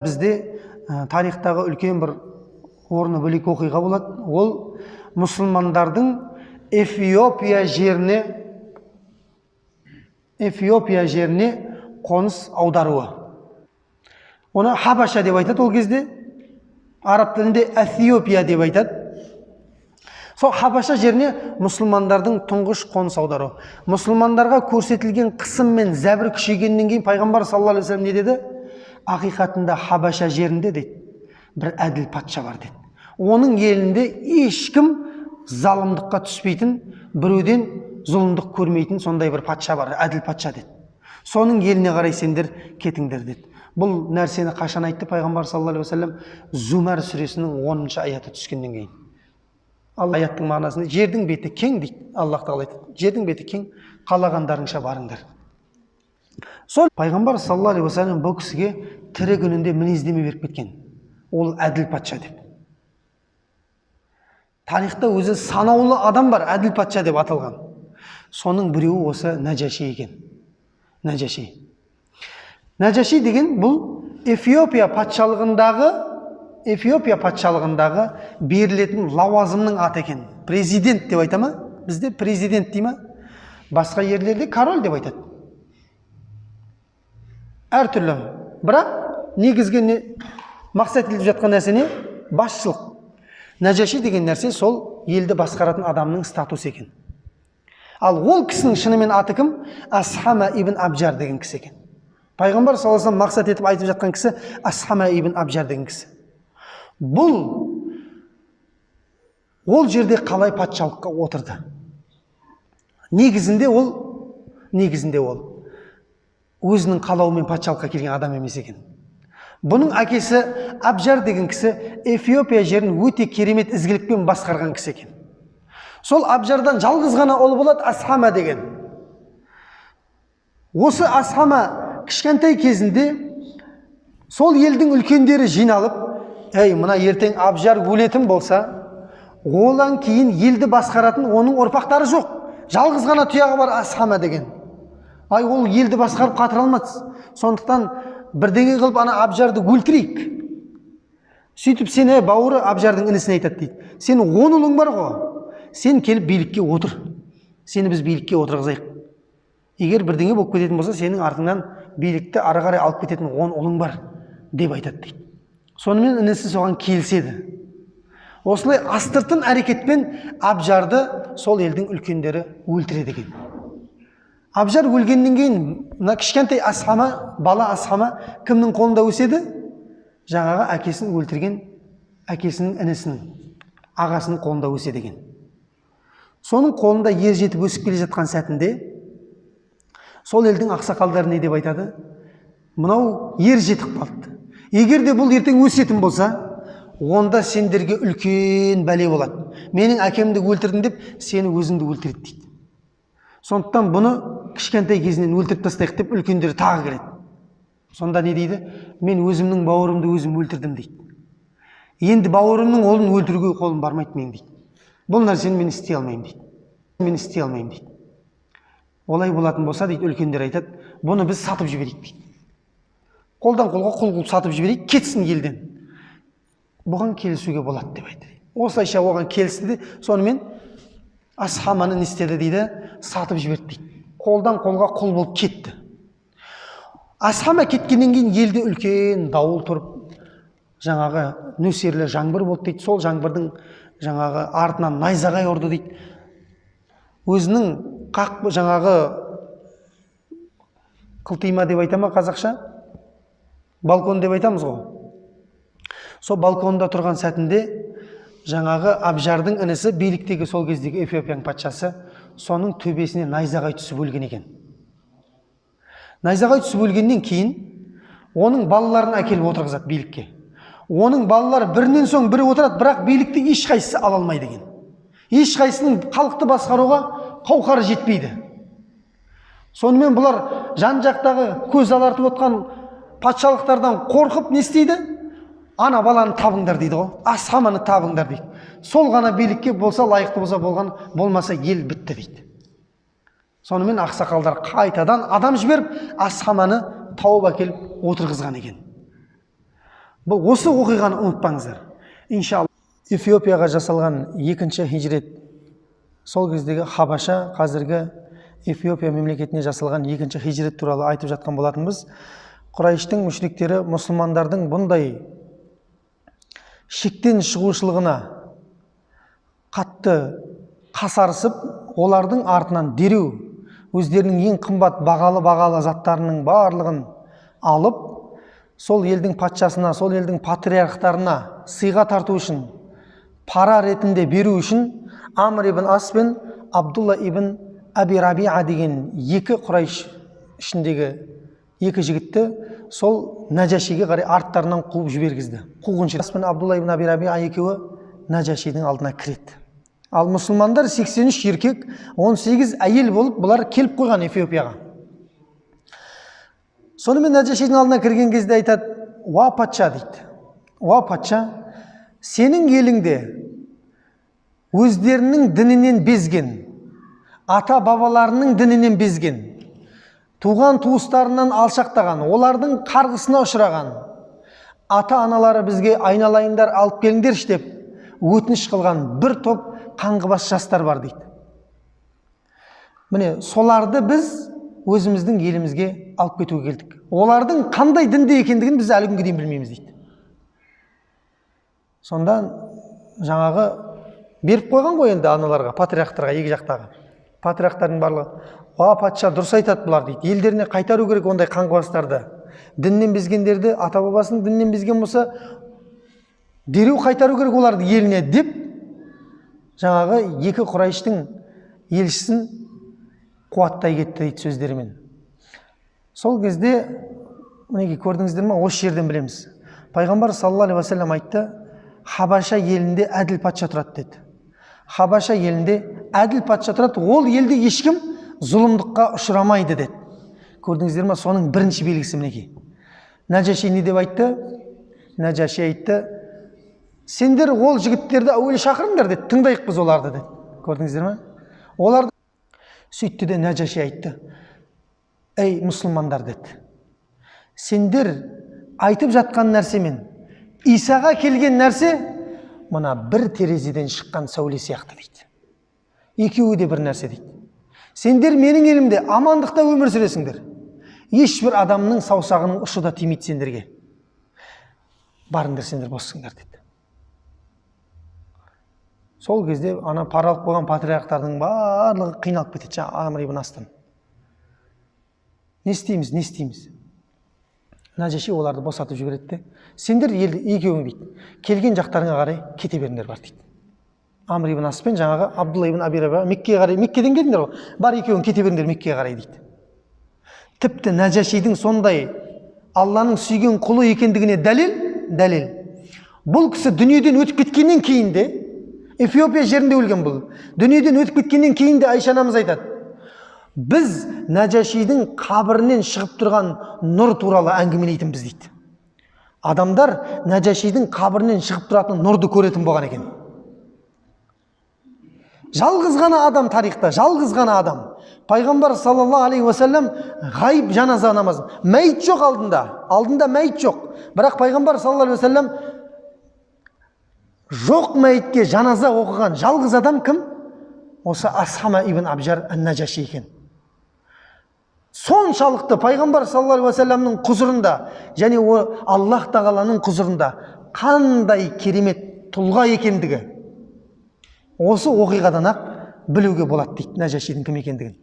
Бізде тарихтағы үлкен бір орны бөлек оқиға болады. Ол мұсылмандардың Эфиопия жеріне қоныс аударуы. Оны Хабаша деп айтады ол кезде. Араб тілінде Эфиопия деп айтады. Сол Хабаша жеріне мұсылмандардың тұңғыш қоныс аударуы. Мұсылмандарға көрсетілген қысым мен зәбір күшейгеннен кейін пайғамбар саллаллаху алейхи вассалам не деді? Ақиқатында Хабаша жерінде дейді, бір әділ патша бар деді. Оның елінде ешкім залымдыққа түспейтін, біреуден зұлымдық көрмейтін сондай бір патша бар, әділ патша деді. Соның еліне қарай сендер кетіңдер деді. Бұл нәрсені қашан айтты пайғамбар саллаллаху алейхи вассалам? Зумар сүресінің 10-шы аяты түскеннен кейін. Ал аяттың мағынасында жердің беті кең дейді. Аллах тағала айтады, жердің беті кең, қалағандарыңша барыңдар. Сол пайғамбар саллаллаху алейхи вассалам бұл кісіге тірі күнінде мінездеме беріп кеткен. Ол әділ патша деп. Тарихта өзі санаулы адам бар, әділ патша деп аталған. Соның біреуі осы Нәжаши екен. Нәжаши деген бұл Эфиопия патшалығындағы берілетін лауазымның аты екен. Президент деп айта ма? Бізде президент дей ма? Басқа жерлерде король деп айтады. Әртүрлі. Бірақ негізгі мақсат етіліп жатқан нәрсе не? Басшылық. Нәжаши деген нәрсе сол елді басқаратын адамның статусы екен. Ал ол кісінің шынымен аты кім? Асхама ибн Абжар деген кісі екен. Пайғамбар саллаллаху алейхи вассалам мақсат етіп айтып жатқан кісі Асхама ибн Абжар деген кісі. Ол жерде қалай патшалыққа отырды? Негізінде ол өзінің қалауымен патшалыққа келген адам емес екен. Бұның әкесі Абжар деген кісі Эфиопия жерін өте керемет ізгілікпен басқарған кісі екен. Сол Абжардан жалғыз ғана ұлы болады Асхама деген. Осы Асхама кішкентай кезінде сол елдің үлкендері жиналып, мына ертең Абжар өлетін болса, одан кейін елді басқаратын оның ұрпақтары жоқ. Жалғыз ғана тұяғы бар Асхама деген. Ол елді басқарып қатыра алмады. Сондықтан бірдеңе қылып ана Абжарды өлтірейік. Сөйтіп сені бауыры Абжардың інісіне айтады дейді. Сенің 10 ұлың бар ғой. Сен келіп билікке отыр. Сені біз билікке отырғызайық. Егер бірдеңе болып кететін болса, сенің артыңнан билікті ары қарай алып кететін 10 ұлың бар деп айтады дейді. Сонымен інісі соған келіседі. Осылай астыртын әрекетпен Абжарды сол елдің үлкендері өлтіреді екен. Абжар өлгеннен кейін мына кішкентай бала Асхама кімнің қолында өседі? Жаңағы әкесін өлтірген әкесінің інісінің, ағасының қолында өседі екен. Соның қолында ер жетіп өсіп келе жатқан сәтінде сол елдің ақсақалдары не деп айтады? Мынау ер жетіп қалды. Егер де бұл ертең өсетін болса, онда сендерге үлкен бәле болады. Менің әкемді өлтірдің деп, сені өзіңді өлтіреді дейді. Сондықтан бұны кішкентай кезінен өлтіріп тастайық деп үлкендері тағы келеді. Сонда не дейді? Мен өзімнің бауырымды өзім өлтірдім дейді. Енді бауырымның ұлын өлтіруге қолым бармайды мен дейді. Бұл нәрсені мен істей алмаймын дейді. Олай болатын болса дейді, үлкендер айтады, бұны біз сатып жіберейік дейді. Қолдан қолға құл қылып сатып жіберейік, кетсін елден. Бұған келісуге болады деп айтады. Осылайша оған келісті де, сонымен Асхаманы не істеді дейді? Сатып жіберді дейді. Қолдан қолға құл болып кетті. Асхама кеткеннен кейін елде үлкен дауыл тұрып, жаңағы нөсерлі жаңбыр болды дейді. Сол жаңбырдың жаңағы артынан найзағай ұрды дейді. Өзінің жаңағы қылтима деп айтама қазақша? Балкон деп айтамыз ғой. Сол балконда тұрған сәтінде жаңағы Абжардың інісі, биліктегі сол кездегі Эфиопияның патшасы, соның төбесіне найзағай түсіп өлген екен. Найзағай түсіп өлгеннен кейін оның балаларын әкеліп отырғызады билікке. Оның балалары бірінен соң бірі отырады, бірақ билікті ешқайсысы ала алмайды екен. Ешқайсының халықты басқаруға қауқары жетпейді. Сонымен бұлар жан-жақтағы көз алартып отқан патшалықтардан қорқып не істейді? Ана баланы табыңдар дейді ғой, Асхаманы табыңдар дейді. Сол ғана билікке болса, лайықты болса болған, болмаса ел бітті дейді. Сонымен ақсақалдар қайтадан адам жіберіп, Асхаманы тауып әкеліп отырғызған екен. Бұл осы оқиғаны ұмытпаңыздар. Иншалла. Эфиопияға жасалған екінші хижрет, сол кездегі Хабаша, қазіргі Эфиопия мемлекетіне жасалған екінші хижрет туралы айтып жатқан болатынбыз. Құрайыштың мүшриктері мұсылмандардың бұндай шектен шығушылығына қатты қасарысып, олардың артынан дереу өздерінің ең қымбат бағалы заттарының барлығын алып, сол елдің патшасына, сол елдің патриархтарына сыйға тарту үшін, пара ретінде беру үшін Амр ибн Ас пен Абдулла ибн Аби Рабиа деген екі Құрайш ішіндегі екі жігітті сол Нәжашиге қарай арттарынан қуып жібергізді. Қуғыншы Ас пен Абдулла ибн Аби Рабиа екеуі Нәжашидің алдына кіреді. Ал мұсылмандар 83 еркек, 18 әйел болып, бұлар келіп қойған Эфиопияға. Сонымен Нәжашидің алдына кірген кезде айтады: "Уа патша," дейді. "Уа патша, сенің еліңде өздерінің дінінен безген, ата бабаларының дінінен безген, туған туыстарынан алшақтаған, олардың қарғысына ұшыраған ата аналары бізге айналайындар алып келіңдерші деп өтініш қылған бір топ қаңғыбас жастар бар," дейді. Міне соларды біз өзіміздің елімізге алып кетуге келдік. Олардың қандай дінде екендігін біз әлі күнге дейін білмейміз, дейді. Сонда жаңағы беріп қойған ғой енді аналарға, патриархтарға, екі жақтағы патриархтардың барлығы: "Уа патша, дұрыс айтады бұлар," дейді. "Елдеріне қайтару керек ондай қаңғыбастарды. Діннен безгендерді, ата бабасының діннен безген болса, дереу қайтару керек оларды еліне," деп жаңағы екі Құрайыштың елшісін қуаттай кетті, дейді сөздерімен. Сол кезде, мінеки көрдіңіздер ме, осы жерден білеміз. Пайғамбар саллаллаху алейхи ва саллям айтты: "Хабаша елінде әділ патша тұрады," деді. Хабаша елінде әділ патша тұрады, ол елде ешкім зұлымдыққа ұшырамайды, деді. Көрдіңіздер ме, соның бірінші белгісі мінеки. Нәжаши не деп айтты? Нәжаши айтты: "Сендер ол жігіттерді әуелі шақырыңдар," деді. "Тыңдайық біз оларды," деді. Көрдіңіздер ме? Оларды сөйтті де Нәжаши айтты: "Ей мұсылмандар," деді, "сендер айтып жатқан нәрсемен Исаға келген нәрсе мына бір терезеден шыққан сәуле сияқты," дейді. "Екеуі де бір нәрсе," дейді. "Сендер менің елімде амандықта өмір сүресіңдер. Ешбір адамның саусағының ұшы да тимейді сендерге. Барыңдар, сендер боссыңдар," дейді. Сол кезде ана паралық болған патриархтардың барлығы қиналып кетеді, Амр ибн Астан. Не істейміз? Нәжаши оларды босатып жібереді. "Сендер екеуің," дейді, "келген жақтарыңа қарай кете беріңдер," бар, дейді. Амр ибн Ас пен жаңағы Абдулла ибн Аби Рабиа Меккеге қарай, Меккеден келдіңдер ғой, бар екеуің кете беріңдер Меккеге қарай, дейді. Тіпті Нәжашидің сондай Алланың сүйген құлы екендігіне дәлел. Бұл кісі дүниеден өтіп кеткеннен кейін де, Эфиопия жерінде өлген бұл. Дүниеден өтіп кеткеннен кейін де Айша анамыз айтады: "Біз Нәжашидің қабірінен шығып тұрған нұр туралы әңгімелейтінбіз," дейді. Адамдар Нәжашидің қабірінен шығып тұратын нұрды көретін болған екен. Жалғыз ғана адам тарихта, жалғыз ғана адам. Пайғамбар саллаллаху алейхи ва саллям ғайып жаназа намазын. Мәйіт жоқ алдында мәйіт жоқ. Бірақ пайғамбар саллаллаху алейхи ва саллям жоқ мәйітке жаназа оқыған жалғыз адам кім? Осы Асхама ибн Абжар ан-Нәжаши екен. Соншалықты пайғамбар саллаллаху алейхи ва саллямның құзырында, және Аллах тағаланың құзырында қандай керемет тұлға екендігі осы оқиғадан ақ білуге болады, дейді Нәжашидің кім екендігін.